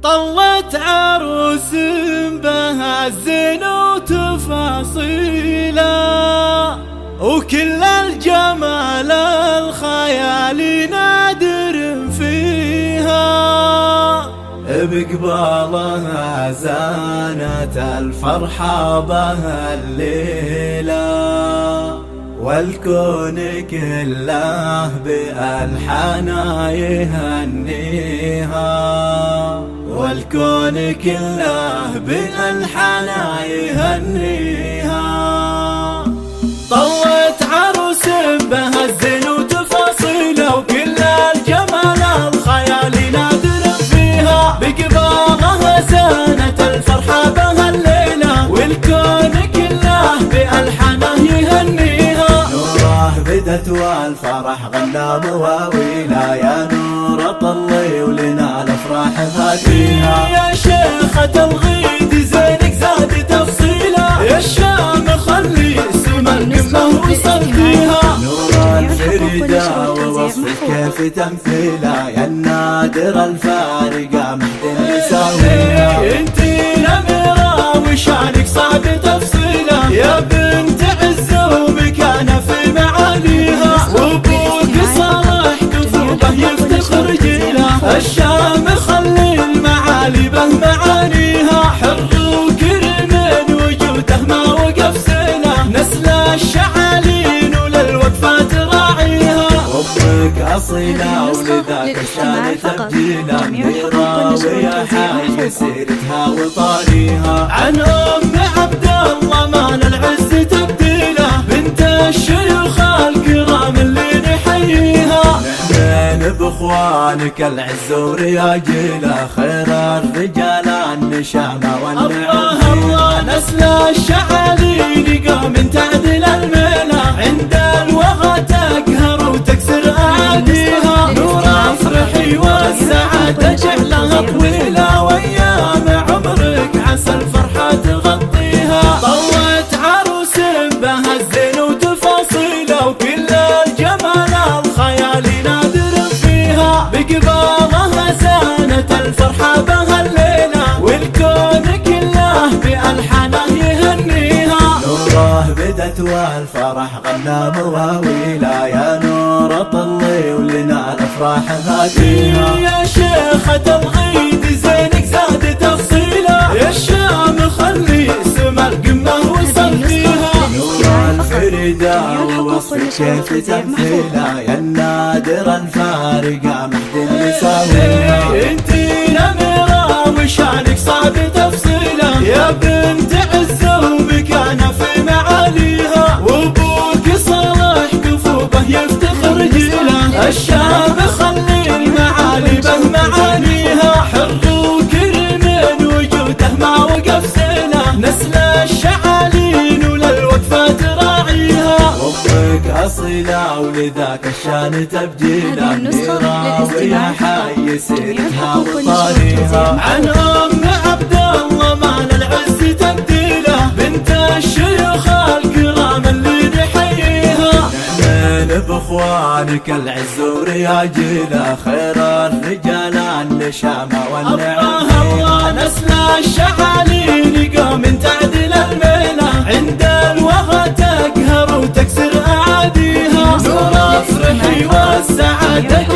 طلت عروس بها الزين وتفاصيله، وكل الجمال الخيال نادر فيها. بقبالها زانت الفرحة بها الليلة، والكون كله بألحانها يهنيها، والكون كله بألحانها يهنيها. طوت عروس بها الزين وتفاصيله، وكل الجمال الخيال نادر فيها. بقبالها زانت الفرحة بها الليلة، والكون كله بألحانه يهنيها. نوره بدت والفرح غنى مواويلا، يا نور طلي ولنا الافراح هاتيها. يا شيخة الغيد زينك زاد تفصيله، يا الشام خلي سما القمة وصل فيها. نور الفريدة ووصفك كيف تمثيله، يا النادر الفارقة مهد يساويها. انتي الأميرة وشانك صعب تفصيله، يا بنت عز ومكانة في معاليها. وابوك صالح كفوبه يفتخر جيله، الشام خلي المعالي به معانيها. حر وكرم وجوده ما وقف سنه، نسل الشعالين وللوقفات راعيها. امك اصيله ولذاك الشان تبجيله، أميرة ويا حي سيرتها وطاريها. عن ام عبد الله مال العز تبديله، بنت الشيوخ الكرام اللي نحييها. نحن باخوانك العز ورياجيله، خير الرجال النشامه والنعم. الله نسل الشعالين قوم تعدل الميله، عند الوغى تقهر وتكسر اعاديها. نور افرحي والسعاده جعلها طويله، وايام عمرك عسى الفرحه تغطيها. طوت عروس بها الزين وتفاصيله، وكل الجمال الخيال نادر فيها. بقبالها زانت الفرحه بها الليله، والكون كله بألحانه يهنيها. نوره بدت والفرح غنى مواويلا، يا نور طلي ولنا الافراح هاتيها. يا شيخة الغيد زينك زاد تفصيله، يا الشام خلي سما القمة وصل فيها. نور الفريدة ووصفك كيف تمثيله، يا النادر الفارقة مهد يساويها. انتي الأميرة وشانك صعب تفصيله، يا بنت عز ومكانة في معاليها. وابوك صالح كفوبه يفتخر جيله، الشام خلي المعالي به معانيها. حر وكرم وجوده ما وقف سنه، نسل الشعالين وللوقفات راعيها. امك اصيله ولذاك الشان تبجيله، أميرة ويا حي سيرتها وطاريها. عن ام عبد الله مال العز تبديله، بنت الشيوخ الكرام اللي نحييها. نحن باخوانك العز ورياجيله، خير الرجال النشامه والنعم. الله نسل الشعالين قوم تعدل الميله، عند الوغى تقهر وتكسر اعاديها. نور افرحي والسعاده